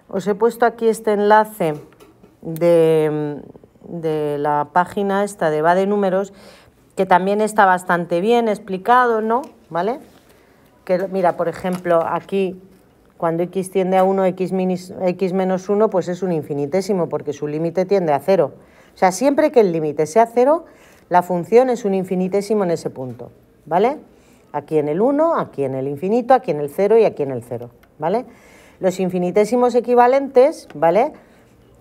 Os he puesto aquí este enlace de la página esta de Va de Números, que también está bastante bien explicado, ¿no? ¿Vale? Que, mira, por ejemplo, aquí, cuando x tiende a 1, x menos 1, pues es un infinitésimo, porque su límite tiende a 0. O sea, siempre que el límite sea 0, la función es un infinitésimo en ese punto, ¿vale? Aquí en el 1, aquí en el infinito, aquí en el 0 y aquí en el 0, ¿vale? Los infinitésimos equivalentes, ¿vale?,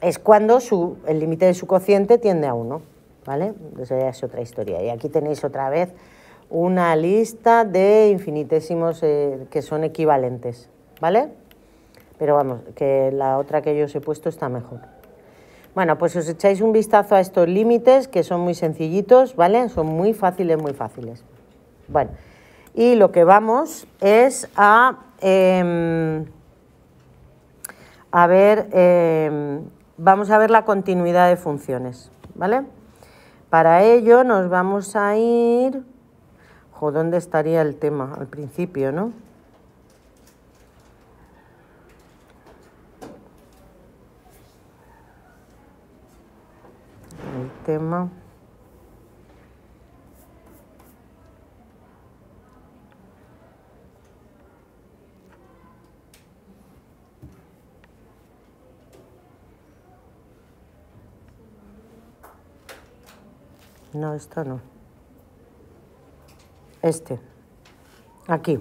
es cuando el límite de su cociente tiende a 1, ¿vale? Eso ya es otra historia. Y aquí tenéis otra vez una lista de infinitésimos que son equivalentes, ¿vale? Pero vamos, que la otra que yo os he puesto está mejor. Bueno, pues os echáis un vistazo a estos límites, que son muy sencillitos, ¿vale? Son muy fáciles, muy fáciles. Bueno, y lo que vamos es vamos a ver la continuidad de funciones, ¿vale? Para ello nos vamos a ir... ¿Dónde estaría el tema? Al principio, ¿no? El tema... No, esto no. Aquí.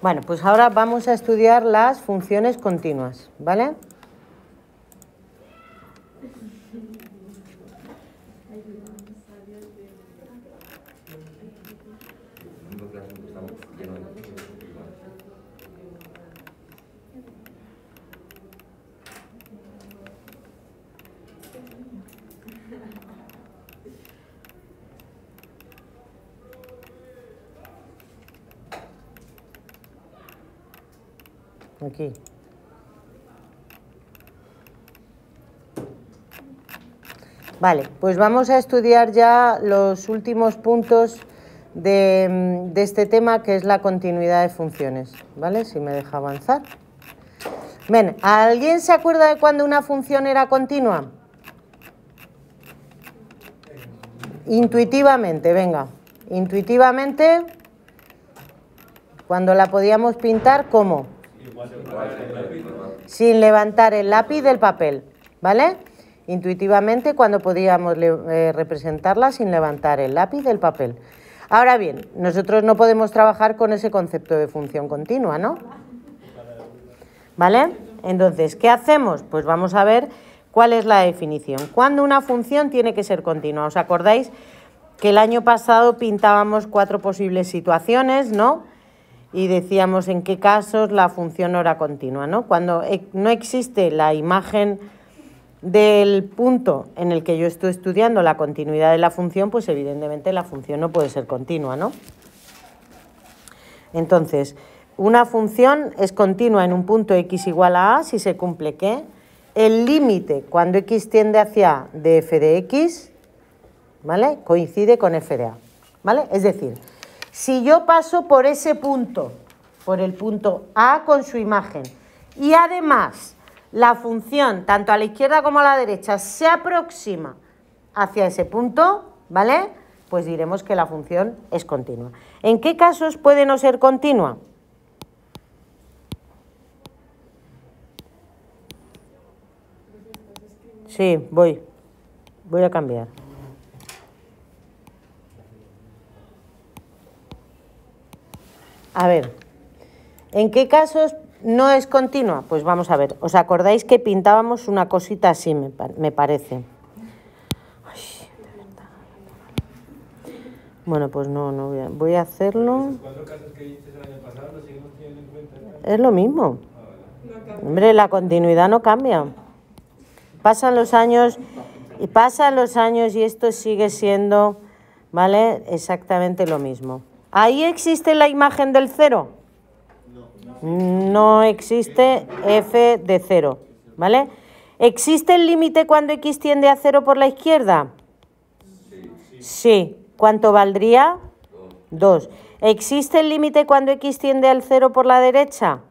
Bueno, pues ahora vamos a estudiar las funciones continuas, ¿vale? Aquí. Vale, pues vamos a estudiar ya los últimos puntos de este tema, que es la continuidad de funciones, ¿vale? Si me deja avanzar. Bien, ¿alguien se acuerda de cuando una función era continua? Intuitivamente, venga. Intuitivamente, cuando la podíamos pintar, ¿cómo? Sin levantar el lápiz del papel, ¿vale? Intuitivamente, cuando podíamos representarla sin levantar el lápiz del papel. Ahora bien, nosotros no podemos trabajar con ese concepto de función continua, ¿no? ¿Vale? Entonces, ¿qué hacemos? Pues vamos a ver cuál es la definición. ¿Cuándo una función tiene que ser continua? ¿Os acordáis que el año pasado pintábamos 4 posibles situaciones, ¿no? Y decíamos en qué casos la función no era continua, ¿no? Cuando no existe la imagen del punto en el que yo estoy estudiando la continuidad de la función, pues evidentemente la función no puede ser continua, ¿no? Entonces, una función es continua en un punto x igual a si se cumple ¿qué? El límite cuando x tiende hacia de f de x, ¿vale?, coincide con f de a, ¿vale? Es decir, si yo paso por ese punto, por el punto A con su imagen, y además la función, tanto a la izquierda como a la derecha, se aproxima hacia ese punto, ¿vale?, pues diremos que la función es continua. ¿En qué casos puede no ser continua? Sí, voy a cambiar. A ver, ¿en qué casos no es continua? Pues vamos a ver. ¿Os acordáis que pintábamos una cosita así, me parece? Ay, de verdad. Bueno, pues no voy a hacerlo. ¿Esos 4 casos que dices el año pasado los seguimos teniendo en cuenta? Es lo mismo. Hombre, la continuidad no cambia. Pasan los años y esto sigue siendo, ¿vale?, exactamente lo mismo. ¿Ahí existe la imagen del 0? No existe f de 0, ¿vale? ¿Existe el límite cuando x tiende a 0 por la izquierda? Sí. ¿Cuánto valdría? 2. ¿Existe el límite cuando x tiende al 0 por la derecha?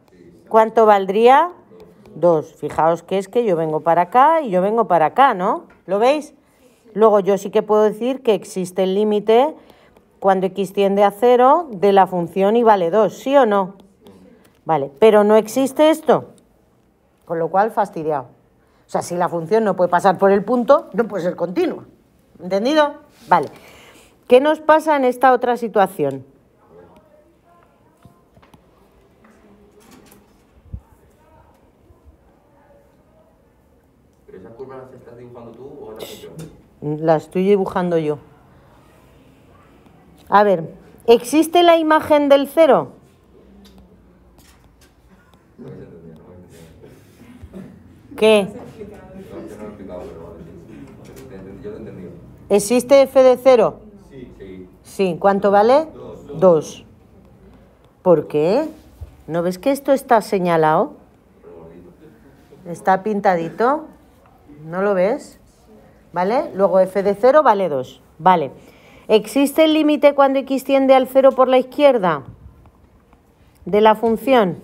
¿Cuánto valdría? 2. Fijaos que es que yo vengo para acá y yo vengo para acá, ¿no? ¿Lo veis? Luego yo sí que puedo decir que existe el límite cuando x tiende a 0 de la función y vale 2, ¿sí o no? Vale, pero no existe esto, con lo cual fastidiado. O sea, si la función no puede pasar por el punto, no puede ser continua. ¿Entendido? Vale. ¿Qué nos pasa en esta otra situación? ¿Pero esas curvas las estás dibujando tú o la función? La estoy dibujando yo. A ver, ¿existe la imagen del 0? No habéis entendido, no habéis entendido. ¿Qué? No, yo no lo he explicado, pero vale, sí. Yo lo he entendido. ¿Existe f de 0? Sí. Sí. Sí. ¿Cuánto vale? 2. ¿Por qué? ¿No ves que esto está señalado? Está pintadito. ¿No lo ves? ¿Vale? Luego f de 0 vale 2. Vale. ¿Existe el límite cuando x tiende al 0 por la izquierda de la función?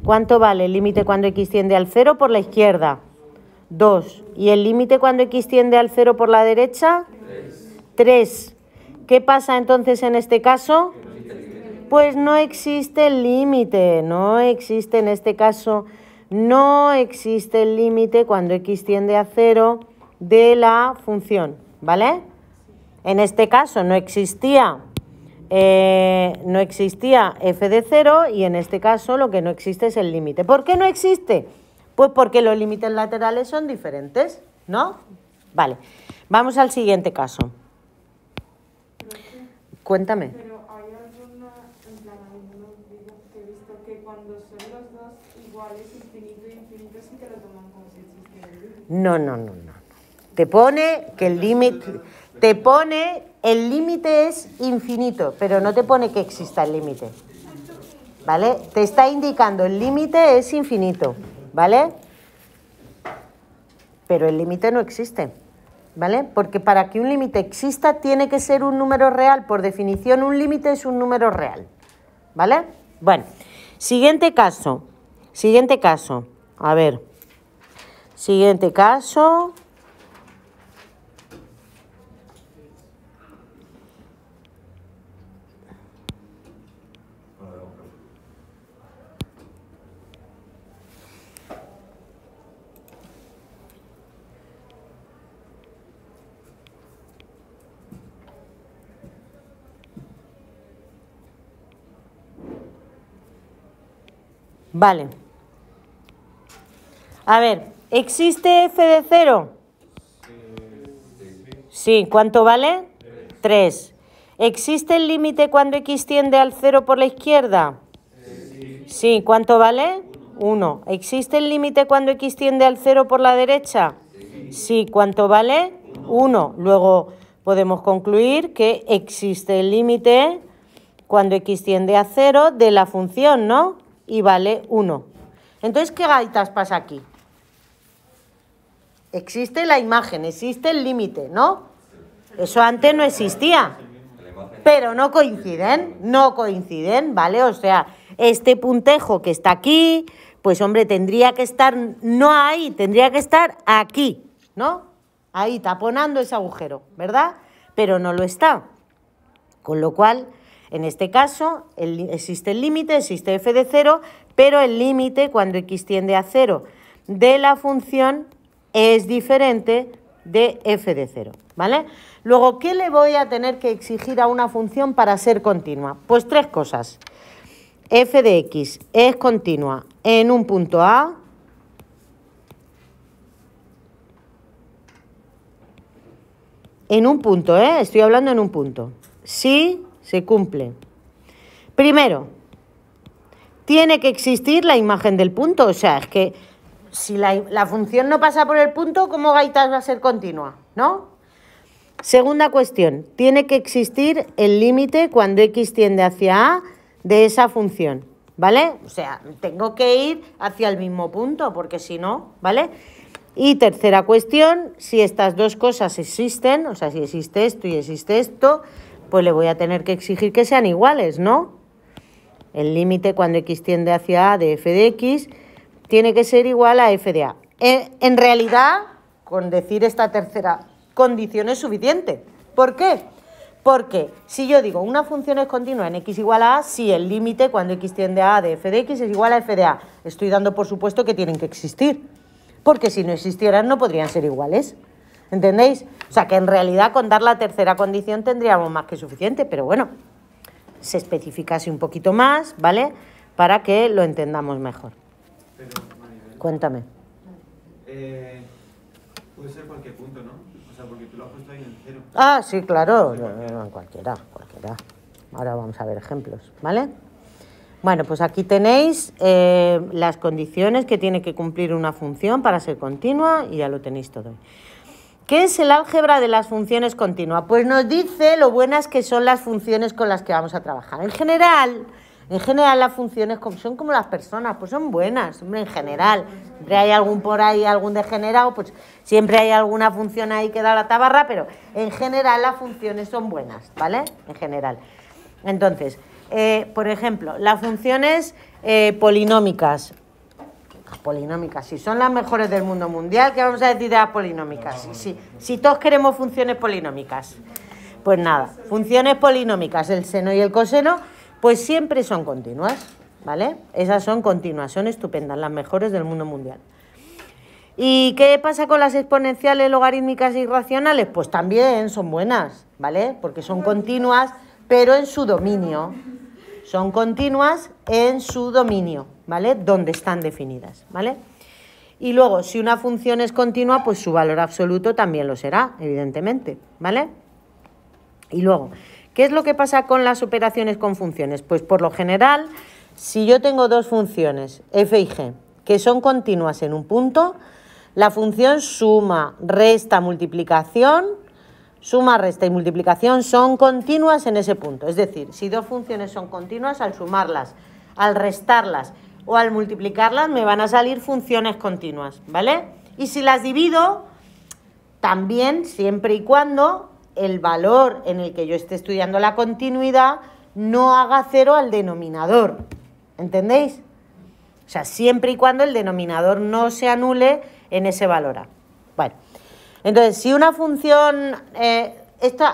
¿Cuánto vale el límite cuando x tiende al 0 por la izquierda? 2. ¿Y el límite cuando x tiende al 0 por la derecha? 3. ¿Qué pasa entonces en este caso? Pues no existe el límite. No existe en este caso. No existe el límite cuando x tiende a 0 de la función. ¿Vale? En este caso no existía f de 0 y en este caso lo que no existe es el límite. ¿Por qué no existe? Pues porque los límites laterales son diferentes, ¿no? Vale, vamos al siguiente caso. Cuéntame. Pero hay alguna, en plan, algunos dibujos que he visto que cuando son los dos iguales, infinito y infinito, sí que lo toman como si existiera el límite. No. Te pone que el límite... Te pone el límite es infinito, pero no te pone que exista el límite. ¿Vale? Te está indicando el límite es infinito, ¿vale? Pero el límite no existe, ¿vale? Porque para que un límite exista tiene que ser un número real. Por definición, un límite es un número real, ¿vale? Bueno, siguiente caso. A ver. Siguiente caso. Vale. A ver, ¿existe f de 0? Sí. ¿Cuánto vale? 3. ¿Existe el límite cuando x tiende al 0 por la izquierda? Sí. ¿Cuánto vale? 1. ¿Existe el límite cuando x tiende al 0 por la derecha? Sí. ¿Cuánto vale? 1. Luego podemos concluir que existe el límite cuando x tiende a 0 de la función, ¿no? Y vale 1. Entonces, ¿qué gaitas pasa aquí? Existe la imagen, existe el límite, ¿no? Eso antes no existía. Pero no coinciden, ¿vale? O sea, este puntejo que está aquí, pues hombre, tendría que estar, no ahí, tendría que estar aquí, ¿no? Ahí, taponando ese agujero, ¿verdad? Pero no lo está. Con lo cual, en este caso, existe el límite, existe f de 0, pero el límite, cuando x tiende a 0 de la función, es diferente de f de 0, ¿vale? Luego, ¿qué le voy a tener que exigir a una función para ser continua? Pues 3 cosas. F de x es continua en un punto A, en un punto, estoy hablando en un punto. Sí, se cumple. Primero, tiene que existir la imagen del punto. O sea, es que si la función no pasa por el punto, ¿cómo gaitas va a ser continua? ¿No? Segunda cuestión, tiene que existir el límite cuando x tiende hacia A de esa función, ¿vale? O sea, tengo que ir hacia el mismo punto, porque si no, ¿vale? Y tercera cuestión, si estas dos cosas existen, o sea, si existe esto y existe esto, pues le voy a tener que exigir que sean iguales, ¿no? El límite cuando x tiende hacia A de f de x tiene que ser igual a f de a. En realidad, con decir esta tercera condición es suficiente. ¿Por qué? Porque si yo digo una función es continua en x igual a, si el límite cuando x tiende a de f de x es igual a f de a. Estoy dando por supuesto que tienen que existir, porque si no existieran no podrían ser iguales. ¿Entendéis? O sea que en realidad con dar la tercera condición tendríamos más que suficiente, pero bueno, se especifica así un poquito más, ¿vale? Para que lo entendamos mejor. Pero, Maribel, Cuéntame. puede ser cualquier punto, ¿no? O sea, porque tú lo has puesto ahí en cero. Ah, sí, claro, cualquiera. Ahora vamos a ver ejemplos, ¿vale? Bueno, pues aquí tenéis las condiciones que tiene que cumplir una función para ser continua y ya lo tenéis todo. ¿Qué es el álgebra de las funciones continuas? Pues nos dice lo buenas que son las funciones con las que vamos a trabajar. En general las funciones son como las personas, pues son buenas, hombre, en general. Siempre hay algún por ahí, algún degenerado, pues siempre hay alguna función ahí que da la tabarra, pero en general las funciones son buenas, ¿vale? En general. Entonces, por ejemplo, las funciones polinómicas. Polinómicas, si son las mejores del mundo mundial, ¿qué vamos a decir de las polinómicas? Si todos queremos funciones polinómicas, pues nada, funciones polinómicas, el seno y el coseno, pues siempre son continuas, ¿vale? Esas son continuas, son estupendas, las mejores del mundo mundial. ¿Y qué pasa con las exponenciales, logarítmicas e irracionales? Pues también son buenas, ¿vale? Porque son continuas, pero en su dominio. Son continuas en su dominio, ¿vale? Donde están definidas, ¿vale? Y luego, si una función es continua, pues su valor absoluto también lo será, evidentemente, ¿vale? Y luego, ¿qué es lo que pasa con las operaciones con funciones? Pues por lo general, si yo tengo dos funciones, f y g, que son continuas en un punto, la función suma, resta, multiplicación, suma, resta y multiplicación son continuas en ese punto. Es decir, si dos funciones son continuas, al sumarlas, al restarlas o al multiplicarlas, me van a salir funciones continuas, ¿vale? Y si las divido, también, siempre y cuando el valor en el que yo esté estudiando la continuidad no haga cero al denominador. ¿Entendéis? O sea, siempre y cuando el denominador no se anule en ese valor a. Bueno. Entonces, si una función,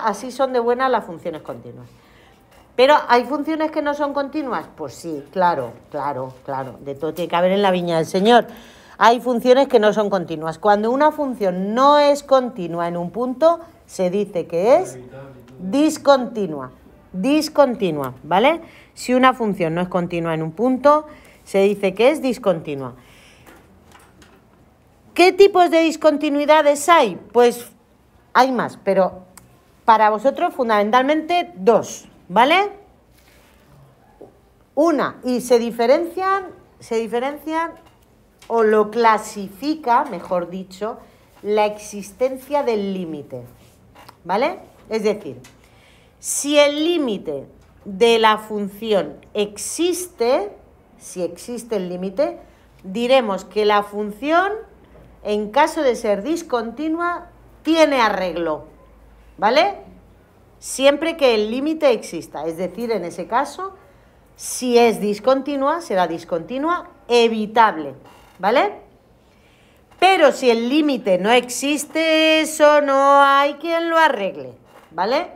así son de buenas las funciones continuas. Pero, ¿hay funciones que no son continuas? Pues sí, claro, de todo tiene que haber en la viña del Señor. Hay funciones que no son continuas. Cuando una función no es continua en un punto, se dice que es discontinua, ¿vale? Si una función no es continua en un punto, se dice que es discontinua. ¿Qué tipos de discontinuidades hay? Pues hay más, pero para vosotros fundamentalmente dos, ¿vale? Una, y se diferencian o lo clasifica, mejor dicho, la existencia del límite, ¿vale? Es decir, si el límite de la función existe, si existe el límite, diremos que la función, en caso de ser discontinua, tiene arreglo, ¿vale? Siempre que el límite exista, es decir, en ese caso, si es discontinua, será discontinua evitable, ¿vale? Pero si el límite no existe, eso no hay quien lo arregle, ¿vale?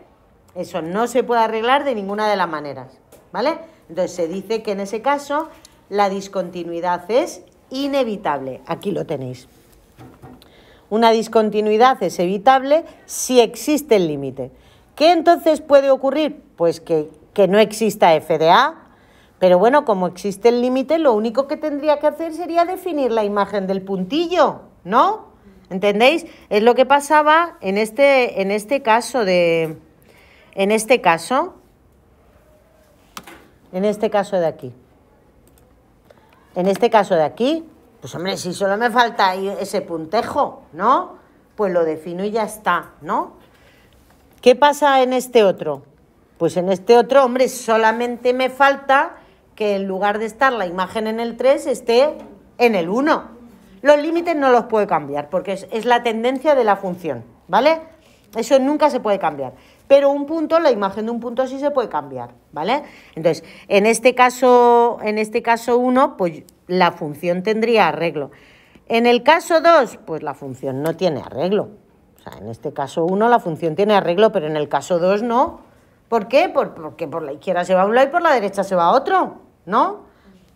Eso no se puede arreglar de ninguna de las maneras, ¿vale? Entonces se dice que en ese caso la discontinuidad es inevitable. Aquí lo tenéis. Una discontinuidad es evitable si existe el límite. ¿Qué entonces puede ocurrir? Pues que no exista f de a, pero bueno, como existe el límite, lo único que tendría que hacer sería definir la imagen del puntillo, ¿no? ¿Entendéis? Es lo que pasaba en este caso de aquí. En este caso de aquí, pues hombre, si solo me falta ahí ese puntejo, ¿no? Pues lo defino y ya está, ¿no? ¿Qué pasa en este otro? Pues en este otro, hombre, solamente me falta que en lugar de estar la imagen en el 3 esté en el 1. Los límites no los puedo cambiar porque es la tendencia de la función, ¿vale? Eso nunca se puede cambiar. pero un punto, la imagen de un punto sí se puede cambiar, ¿vale? Entonces, en este caso 1, pues la función tendría arreglo. En el caso 2, pues la función no tiene arreglo. O sea, en este caso 1 la función tiene arreglo, pero en el caso 2 no. ¿Por qué? Porque por la izquierda se va a un lado y por la derecha se va a otro, ¿no?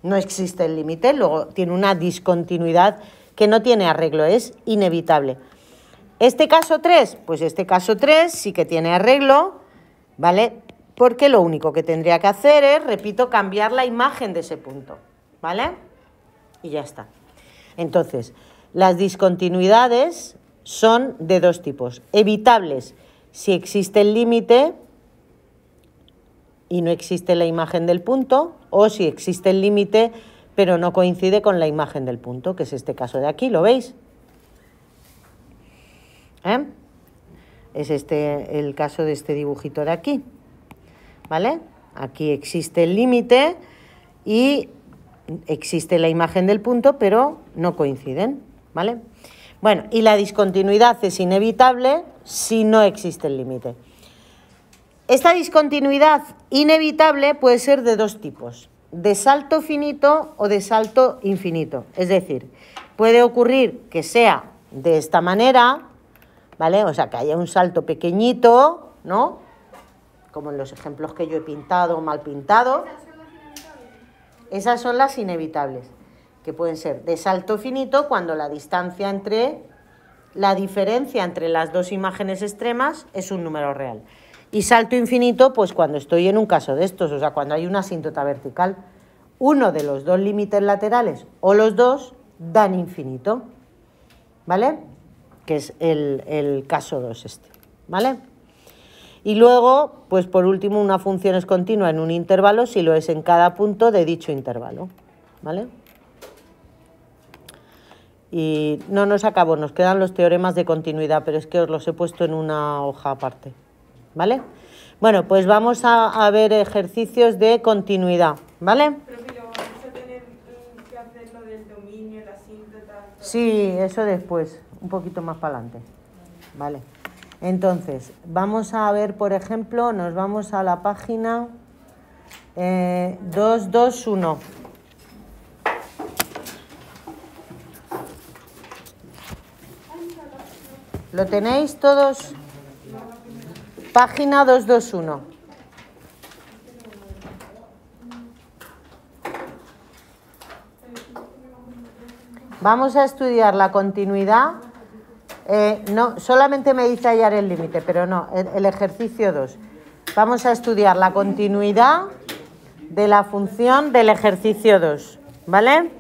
No existe el límite, luego tiene una discontinuidad que no tiene arreglo, es inevitable. Este caso 3, pues este caso 3 sí que tiene arreglo, ¿vale? Porque lo único que tendría que hacer es, repito, cambiar la imagen de ese punto, ¿vale? Y ya está. Entonces, las discontinuidades son de dos tipos. Evitables si existe el límite y no existe la imagen del punto, o si existe el límite pero no coincide con la imagen del punto, que es este caso de aquí, ¿lo veis? Es este el caso de este dibujito de aquí, ¿vale? Aquí existe el límite y existe la imagen del punto, pero no coinciden, ¿vale? Bueno, y la discontinuidad es inevitable si no existe el límite. Esta discontinuidad inevitable puede ser de dos tipos, de salto finito o de salto infinito. Es decir, puede ocurrir que sea de esta manera, ¿vale? O sea, que haya un salto pequeñito, ¿no? Como en los ejemplos que yo he pintado o mal pintado. Esas son las inevitables, que pueden ser de salto finito cuando la diferencia entre las dos imágenes extremas es un número real. Y salto infinito, pues cuando estoy en un caso de estos, o sea, cuando hay una asíntota vertical. Uno de los dos límites laterales o los dos dan infinito, ¿vale? Que es el caso 2 este, ¿vale? Y luego, pues por último, una función es continua en un intervalo si lo es en cada punto de dicho intervalo, ¿vale? Y no nos acabo, nos quedan los teoremas de continuidad, pero es que os los he puesto en una hoja aparte, ¿vale? Bueno, pues vamos a ver ejercicios de continuidad, ¿vale? Pero que luego vamos a tener que hacer lo del dominio, la asíntota. Sí, eso después, un poquito más para adelante, ¿vale? Entonces, vamos a ver, por ejemplo, nos vamos a la página 221. ¿Lo tenéis todos? Página 221. Vamos a estudiar la continuidad. No, solamente me dice hallar el límite, pero no, el ejercicio 2. Vamos a estudiar la continuidad de la función del ejercicio 2, ¿vale?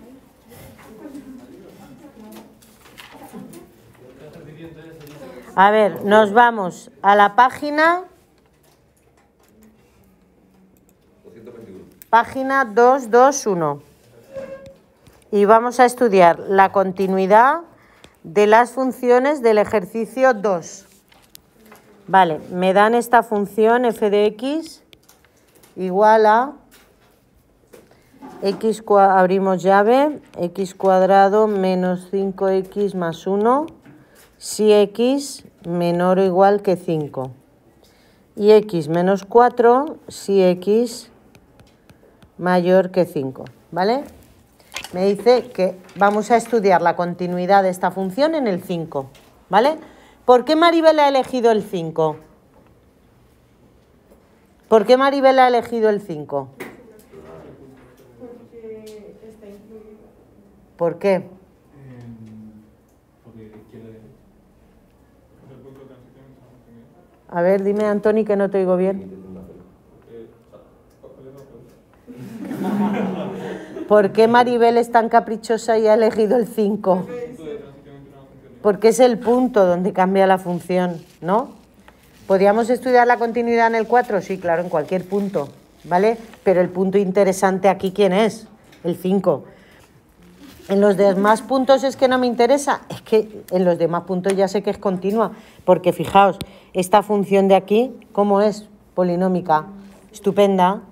A ver, nos vamos a la página 221 y vamos a estudiar la continuidad de las funciones del ejercicio 2. Vale, me dan esta función f de x igual a x, abrimos llave, x cuadrado menos 5x más 1, si x menor o igual que 5. Y x menos 4 si x mayor que 5, ¿vale? Me dice que vamos a estudiar la continuidad de esta función en el 5, ¿vale? ¿Por qué Maribel ha elegido el 5? ¿Por qué Maribel ha elegido el 5? Porque está incluido. ¿Por qué? Porque quiere. A ver, dime, Antoni, que no te oigo bien. ¿Por qué Maribel es tan caprichosa y ha elegido el 5? Porque es el punto donde cambia la función, ¿no? ¿Podríamos estudiar la continuidad en el 4? Sí, claro, en cualquier punto, ¿vale? Pero el punto interesante aquí, ¿quién es? El 5. En los demás puntos es que no me interesa, es que en los demás puntos ya sé que es continua, porque fijaos, esta función de aquí, ¿cómo es? Polinómica, estupenda,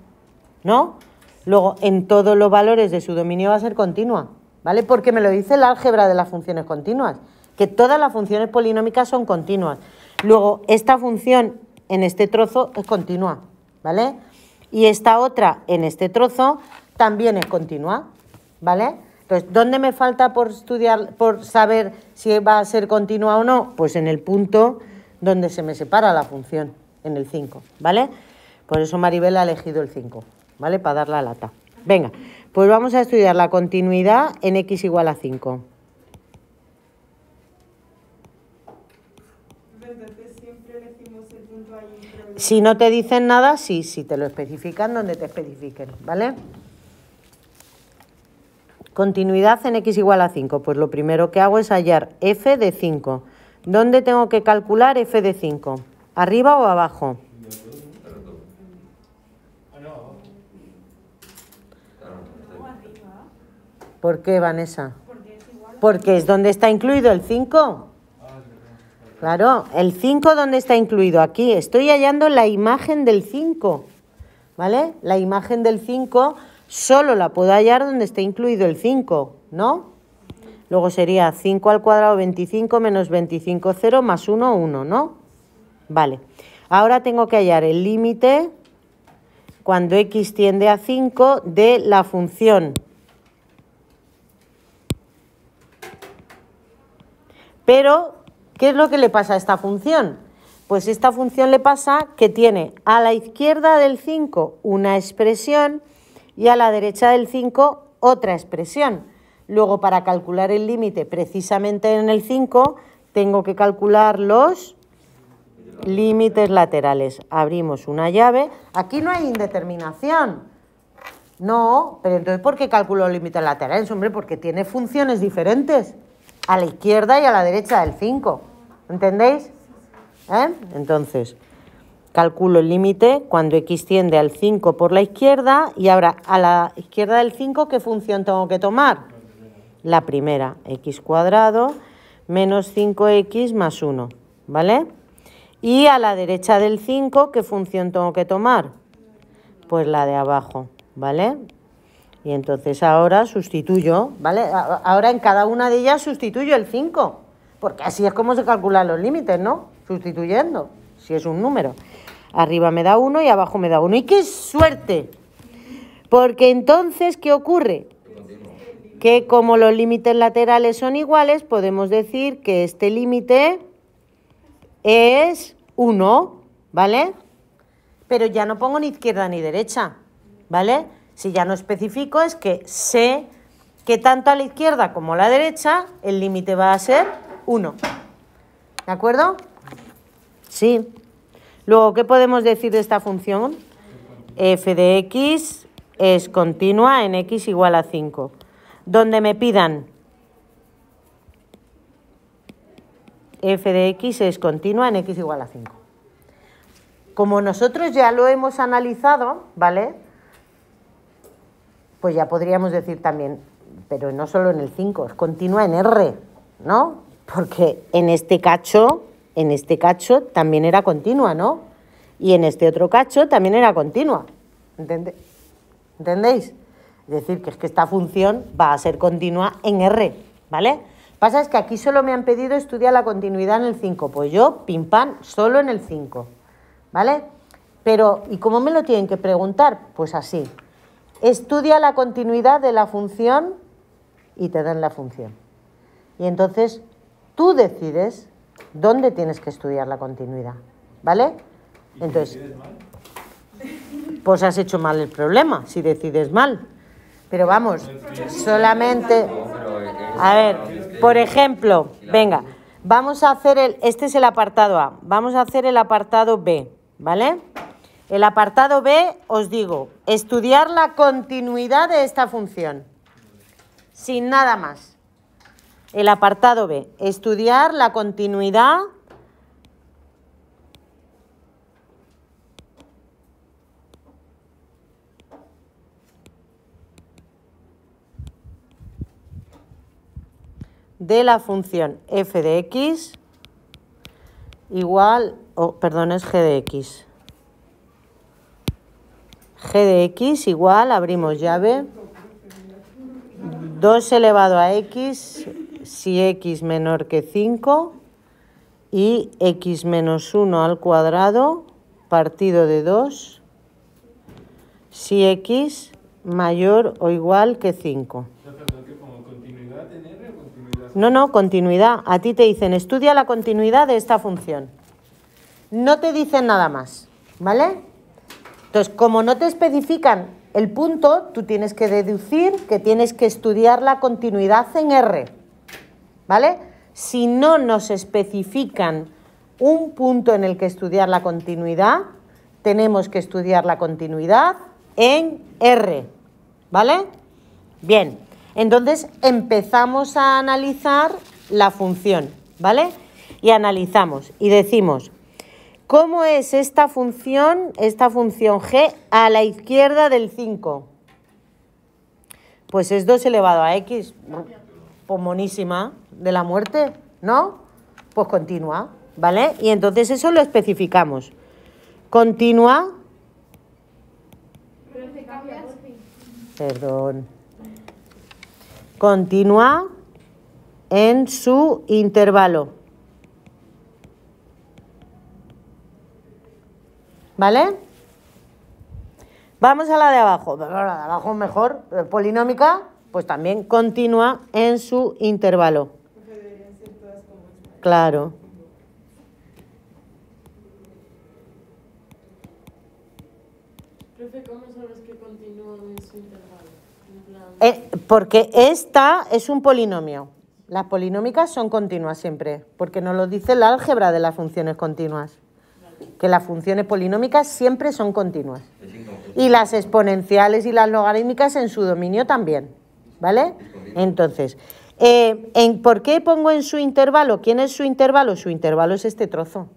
¿no? Luego, en todos los valores de su dominio va a ser continua, ¿vale? Porque me lo dice el álgebra de las funciones continuas, que todas las funciones polinómicas son continuas. Luego, esta función en este trozo es continua, ¿vale? Y esta otra en este trozo también es continua, ¿vale? Entonces, ¿dónde me falta por estudiar, por saber si va a ser continua o no? Pues en el punto donde se me separa la función, en el 5, ¿vale? Por eso Maribel ha elegido el 5, ¿vale? Para dar la lata. Venga, pues vamos a estudiar la continuidad en x igual a 5. Entonces siempre elegimos el punto ahí. Si no te dicen nada, sí, si te lo especifican, donde te especifiquen, ¿vale? Continuidad en x igual a 5. Pues lo primero que hago es hallar f de 5. ¿Dónde tengo que calcular f de 5? ¿Arriba o abajo? ¿Por qué, Vanessa? Porque es donde está incluido el 5. Claro, el 5 ¿dónde está incluido? Aquí. Estoy hallando la imagen del 5, ¿vale? La imagen del 5 solo la puedo hallar donde esté incluido el 5, ¿no? Luego sería 5 al cuadrado 25 menos 25, 0 más 1, 1, ¿no? Vale. Ahora tengo que hallar el límite cuando x tiende a 5 de la función. Pero, ¿qué es lo que le pasa a esta función? Pues esta función le pasa que tiene a la izquierda del 5 una expresión y a la derecha del 5 otra expresión. Luego, para calcular el límite precisamente en el 5, tengo que calcular los límites laterales. Abrimos una llave. Aquí no hay indeterminación. No, pero entonces, ¿por qué calculo los límites laterales? Hombre, porque tiene funciones diferentes a la izquierda y a la derecha del 5. ¿Entendéis? Entonces, calculo el límite cuando x tiende al 5 por la izquierda y ahora a la izquierda del 5, ¿qué función tengo que tomar? La primera, x cuadrado menos 5x más 1, ¿vale? Y a la derecha del 5, ¿qué función tengo que tomar? Pues la de abajo, ¿vale? Y entonces ahora sustituyo, ¿vale? Ahora en cada una de ellas sustituyo el 5, porque así es como se calculan los límites, ¿no? Sustituyendo, si es un número. Arriba me da 1 y abajo me da 1. ¡Y qué suerte! Porque entonces, ¿qué ocurre? Que como los límites laterales son iguales, podemos decir que este límite es 1, ¿vale? Pero ya no pongo ni izquierda ni derecha, ¿vale? Si ya no especifico, es que sé que tanto a la izquierda como a la derecha el límite va a ser 1. ¿De acuerdo? Sí. Luego, ¿qué podemos decir de esta función? F de x es continua en x igual a 5. Donde me pidan f de x es continua en x igual a 5. Como nosotros ya lo hemos analizado, ¿vale? Pues ya podríamos decir también, pero no solo en el 5, es continua en R, ¿no? Porque en este cacho también era continua, ¿no? Y en este otro cacho también era continua. ¿Entendéis? Es decir, que es que esta función va a ser continua en R, ¿vale? Pasa es que aquí solo me han pedido estudiar la continuidad en el 5. Pues yo, pim pam, solo en el 5, ¿vale? Pero, ¿y cómo me lo tienen que preguntar? Pues así. Estudia la continuidad de la función y te dan la función. Y entonces tú decides dónde tienes que estudiar la continuidad, ¿vale? Entonces, pues has hecho mal el problema, si decides mal. Pero vamos, solamente... A ver, por ejemplo, venga, vamos a hacer este es el apartado A, vamos a hacer el apartado B, ¿vale? El apartado B, os digo, estudiar la continuidad de esta función, sin nada más. El apartado B, estudiar la continuidad de la función f de x igual, perdón, es g de x. G de x igual, abrimos llave, 2 elevado a x si x menor que 5 y x menos 1 al cuadrado partido de 2 si x mayor o igual que 5. Perdón, que como continuidad en R o continuidad. No, continuidad. A ti te dicen, estudia la continuidad de esta función. No te dicen nada más, ¿vale? Entonces, como no te especifican el punto, tú tienes que deducir que tienes que estudiar la continuidad en R, ¿vale? Si no nos especifican un punto en el que estudiar la continuidad, tenemos que estudiar la continuidad en R, ¿vale? Bien, entonces empezamos a analizar la función, ¿vale? Y analizamos y decimos, ¿cómo es esta función g a la izquierda del 5? Pues es 2 elevado a x, pues monísima, de la muerte, ¿no? Pues continua, ¿vale? Y entonces eso lo especificamos. Continua, perdón, continua en su intervalo. ¿Vale? Vamos a la de abajo. La de abajo mejor. Polinómica, pues también continúa en su intervalo. Porque deberían ser todas como esta. Claro. Profe, ¿cómo sabes que continúan en su intervalo? En plan... Porque esta es un polinomio. Las polinómicas son continuas siempre, porque nos lo dice el álgebra de las funciones continuas. Que las funciones polinómicas siempre son continuas. Y las exponenciales y las logarítmicas en su dominio también, ¿vale? Entonces, ¿por qué pongo en su intervalo? ¿Quién es su intervalo? Su intervalo es este trozo.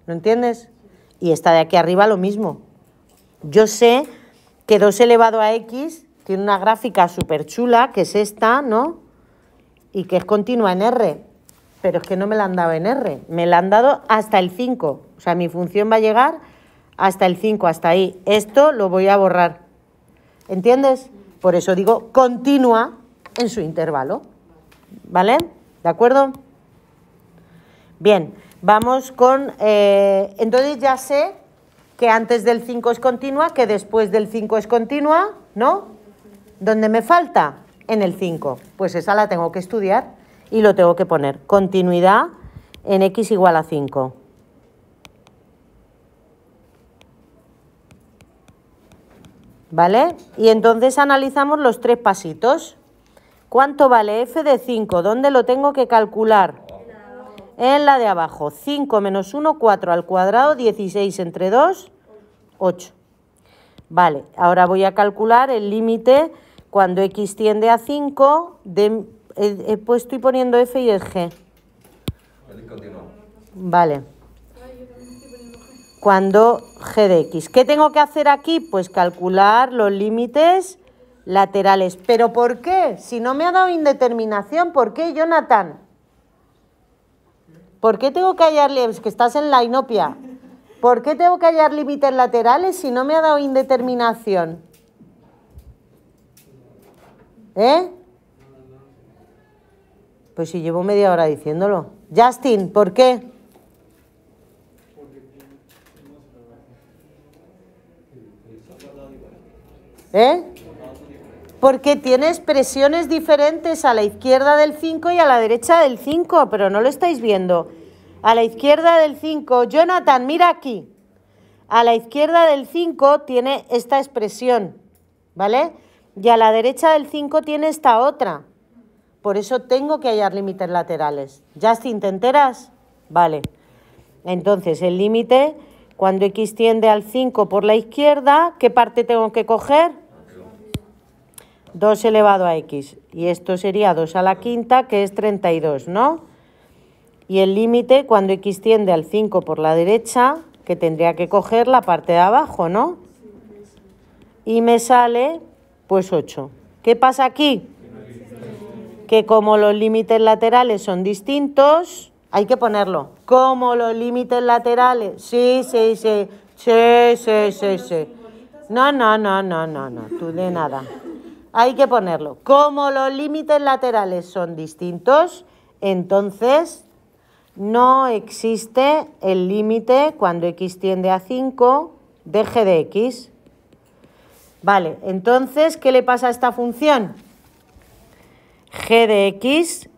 ¿No entiendes? Y esta de aquí arriba lo mismo. Yo sé que 2 elevado a x tiene una gráfica súper chula, que es esta, ¿no? Y que es continua en R. Pero es que no me la han dado en R, me la han dado hasta el 5. O sea, mi función va a llegar hasta el 5, hasta ahí. Esto lo voy a borrar. ¿Entiendes? Por eso digo continua en su intervalo. ¿Vale? ¿De acuerdo? Bien, vamos con... entonces ya sé que antes del 5 es continua, que después del 5 es continua, ¿no? ¿Dónde me falta? En el 5. Pues esa la tengo que estudiar. Y lo tengo que poner, continuidad en x igual a 5. ¿Vale? Y entonces analizamos los 3 pasitos. ¿Cuánto vale f de 5? ¿Dónde lo tengo que calcular? En la de abajo. 5 menos 1, 4 al cuadrado, 16 entre 2, 8. Vale, ahora voy a calcular el límite cuando x tiende a 5 de... Pues estoy poniendo f y es g. Vale. Cuando g de x. ¿Qué tengo que hacer aquí? Pues calcular los límites laterales. ¿Pero por qué? Si no me ha dado indeterminación, ¿por qué, Jonathan? ¿Por qué tengo que hallar... Es que estás en la inopia. ¿Por qué tengo que hallar límites laterales si no me ha dado indeterminación? ¿Eh? Pues si llevo media hora diciéndolo. Justin, ¿por qué? Porque tiene expresiones diferentes a la izquierda del 5 y a la derecha del 5, pero no lo estáis viendo. A la izquierda del 5, Jonathan, mira aquí. A la izquierda del 5 tiene esta expresión, ¿vale? Y a la derecha del 5 tiene esta otra. Por eso tengo que hallar límites laterales. ¿Justin, te enteras? Vale. Entonces, el límite, cuando x tiende al 5 por la izquierda, ¿qué parte tengo que coger? 2 elevado a x. Y esto sería 2 a la quinta, que es 32, ¿no? Y el límite, cuando x tiende al 5 por la derecha, que tendría que coger la parte de abajo, ¿no? Y me sale, pues 8. ¿Qué pasa aquí? Que como los límites laterales son distintos, hay que ponerlo. Como los límites laterales... Sí. No, tú de nada. Hay que ponerlo. Como los límites laterales son distintos, entonces no existe el límite cuando x tiende a 5 de g de x. Vale, entonces, ¿qué le pasa a esta función? G de x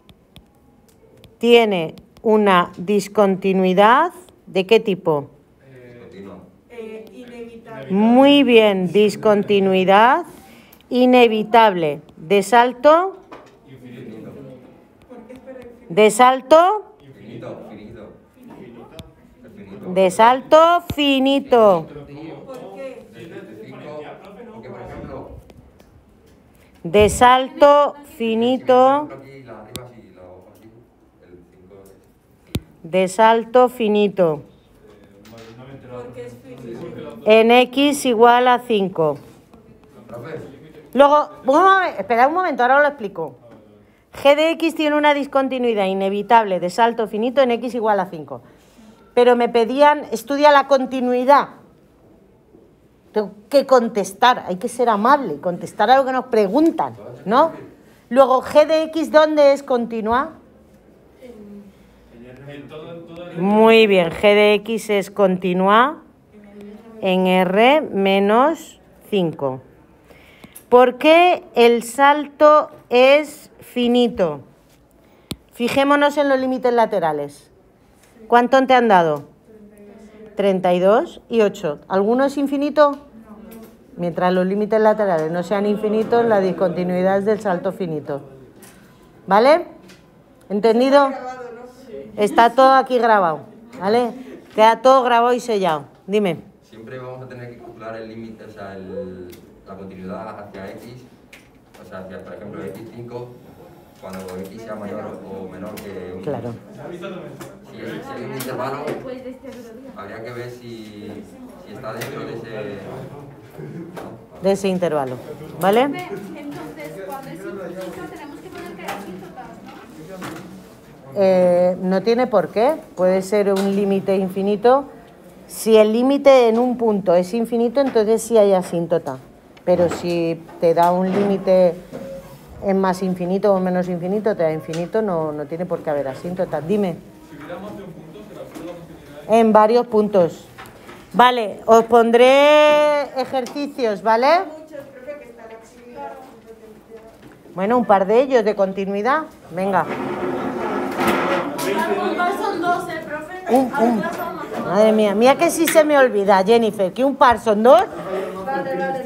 tiene una discontinuidad ¿de qué tipo? Continúa. Inevitable. Muy bien, discontinuidad inevitable. ¿De salto? Infinito. ¿De salto? Infinito. Infinito. Infinito. De salto finito. ¿Por qué? Porque, por ejemplo, De salto finito. aquí la arriba sí, la abajo así, el 5 De salto finito. No me he enterado. Porque es finito. En x igual a 5. Profe, Luego, espera un momento, ahora os lo explico. G de x tiene una discontinuidad inevitable de salto finito en x igual a 5. Pero me pedían, estudia la continuidad. Tengo que contestar, hay que ser amable y contestar a lo que nos preguntan, ¿no? Luego, G de x, ¿dónde es continua? En todo el... Muy bien, G de x es continua en R menos 5. ¿Por qué el salto es finito? Fijémonos en los límites laterales. ¿Cuánto te han dado? 32 y 8. ¿Alguno es infinito? Mientras los límites laterales no sean infinitos, la discontinuidad es del salto finito. ¿Vale? ¿Entendido? Está todo aquí grabado, ¿vale? Queda todo grabado y sellado. Dime. siempre vamos a tener que calcular el límite, o sea, la continuidad hacia x, o sea, hacia, por ejemplo, x5, cuando x sea mayor o menor que 1. Claro. Si hay un intervalo, habría que ver si está dentro de ese... De ese intervalo, ¿vale? Entonces, cuando es infinito, tenemos que poner que es asíntotas, ¿no? No tiene por qué, puede ser un límite infinito. Si el límite en un punto es infinito, entonces sí hay asíntota. Pero si te da un límite en más infinito o menos infinito, te da infinito, no tiene por qué haber asíntota. Dime. Si hubiera más de un punto, que la continuidad En varios puntos. Vale, os pondré ejercicios, ¿vale? Muchos, profe, que está la actividad. Bueno, un par de ellos de continuidad. Venga. Un par son 12, profe. Algunas son más. Madre mía, mira que sí se me olvida, Jennifer, que un par son 2. Vale, vale.